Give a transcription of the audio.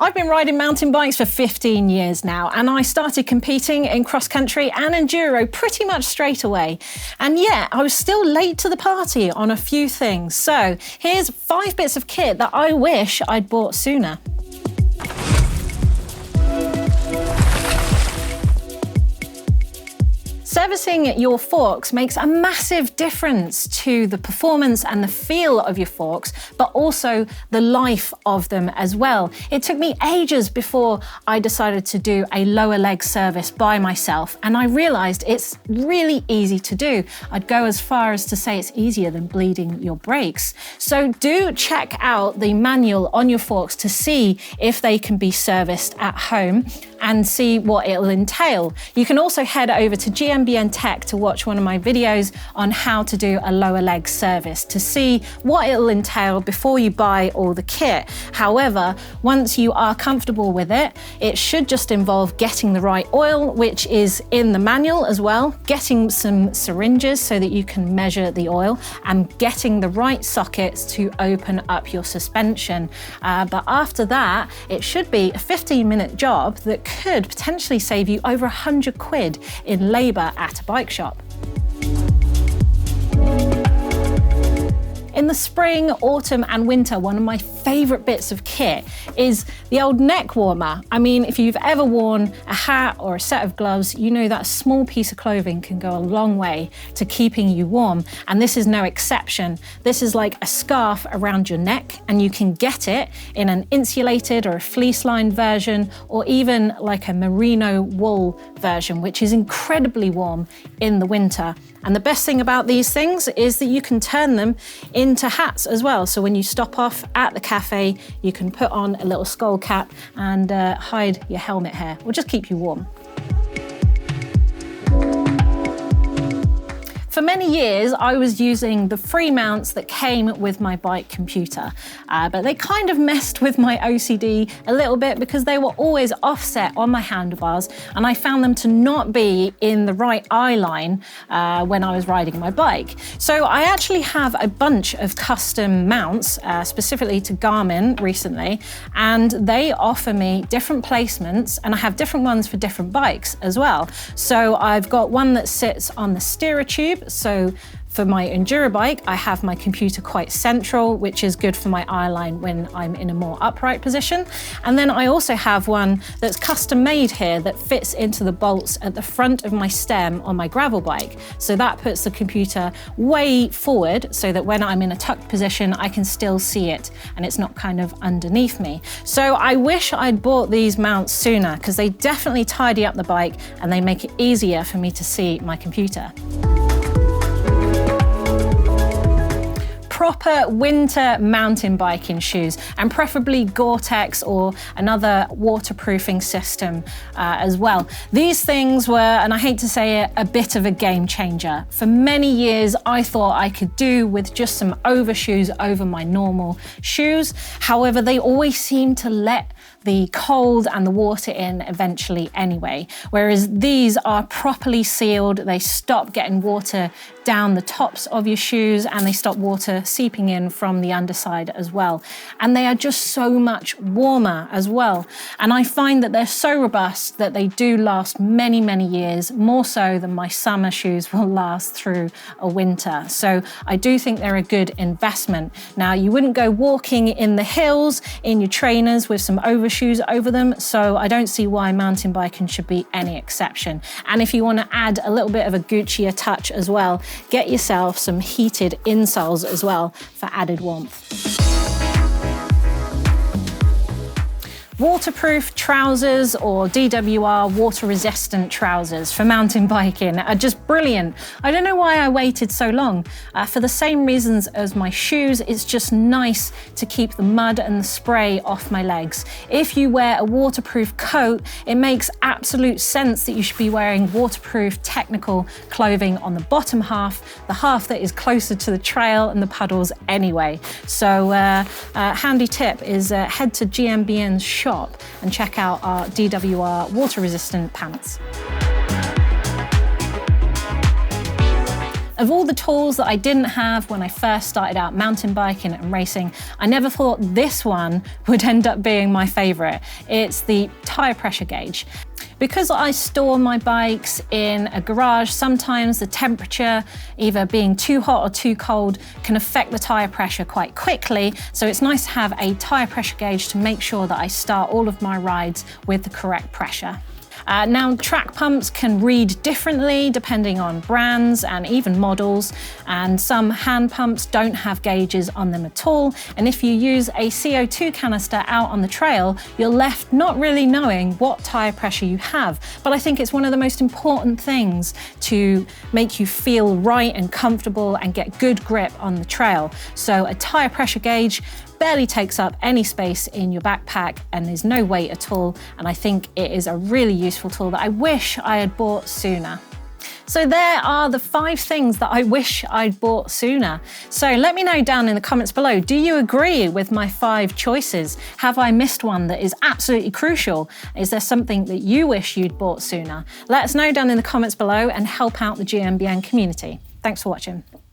I've been riding mountain bikes for 15 years now, and I started competing in cross country and enduro pretty much straight away. And yet I was still late to the party on a few things. So here's 5 bits of kit that I wish I'd bought sooner. Servicing your forks makes a massive difference to the performance and the feel of your forks, but also the life of them as well. It took me ages before I decided to do a lower leg service by myself, and I realized it's really easy to do. I'd go as far as to say it's easier than bleeding your brakes. So do check out the manual on your forks to see if they can be serviced at home and see what it'll entail. You can also head over to GMBN Tech to watch one of my videos on how to do a lower leg service to see what it'll entail before you buy all the kit. However, once you are comfortable with it, it should just involve getting the right oil, which is in the manual as well, getting some syringes so that you can measure the oil, and getting the right sockets to open up your suspension. But after that, it should be a 15-minute job that could potentially save you over 100 quid in labour at a bike shop. In the spring, autumn and winter, one of my favourite bits of kit is the old neck warmer. I mean, if you've ever worn a hat or a set of gloves, you know that a small piece of clothing can go a long way to keeping you warm, and this is no exception. This is like a scarf around your neck, and you can get it in an insulated or a fleece-lined version, or even like a merino wool version, which is incredibly warm in the winter. And the best thing about these things is that you can turn them into hats as well. So when you stop off at the cafe, you can put on a little skull cap and hide your helmet hair, or just keep you warm. For many years, I was using the free mounts that came with my bike computer, but they kind of messed with my OCD a little bit because they were always offset on my handlebars, and I found them to not be in the right eye line when I was riding my bike. So I actually have a bunch of custom mounts, specifically to Garmin recently, and they offer me different placements, and I have different ones for different bikes as well. So I've got one that sits on the steerer tube. So for my enduro bike, I have my computer quite central, which is good for my eye line when I'm in a more upright position. And then I also have one that's custom made here that fits into the bolts at the front of my stem on my gravel bike. So that puts the computer way forward so that when I'm in a tucked position, I can still see it and it's not kind of underneath me. So I wish I'd bought these mounts sooner, because they definitely tidy up the bike and they make it easier for me to see my computer. Proper winter mountain biking shoes, and preferably Gore-Tex or another waterproofing system as well. These things were, and I hate to say it, a bit of a game changer. For many years, I thought I could do with just some overshoes over my normal shoes. However, they always seem to let the cold and the water in eventually anyway, whereas these are properly sealed. They stop getting water down the tops of your shoes, and they stop water seeping in from the underside as well. And they are just so much warmer as well. And I find that they're so robust that they do last many, many years, more so than my summer shoes will last through a winter. So I do think they're a good investment. Now, you wouldn't go walking in the hills in your trainers with some overshoes over them, so I don't see why mountain biking should be any exception. And if you want to add a little bit of a Guccier touch as well, get yourself some heated insoles as well for added warmth. Waterproof trousers, or DWR water resistant trousers for mountain biking, are just brilliant. I don't know why I waited so long. For the same reasons as my shoes, it's just nice to keep the mud and the spray off my legs. If you wear a waterproof coat, it makes absolute sense that you should be wearing waterproof technical clothing on the bottom half, the half that is closer to the trail and the puddles anyway. So handy tip is head to GMBN's shop and check out our DWR water resistant pants. Of all the tools that I didn't have when I first started out mountain biking and racing, I never thought this one would end up being my favorite. It's the tire pressure gauge. Because I store my bikes in a garage, sometimes the temperature, either being too hot or too cold, can affect the tire pressure quite quickly. So it's nice to have a tire pressure gauge to make sure that I start all of my rides with the correct pressure. Now, track pumps can read differently depending on brands and even models, and some hand pumps don't have gauges on them at all. And if you use a CO2 canister out on the trail, you're left not really knowing what tire pressure you have. But I think it's one of the most important things to make you feel right and comfortable and get good grip on the trail. So a tire pressure gauge barely takes up any space in your backpack and there's no weight at all. And I think it is a really useful tool that I wish I had bought sooner. So there are the 5 things that I wish I'd bought sooner. So let me know down in the comments below, do you agree with my 5 choices? Have I missed one that is absolutely crucial? Is there something that you wish you'd bought sooner? Let us know down in the comments below and help out the GMBN community. Thanks for watching.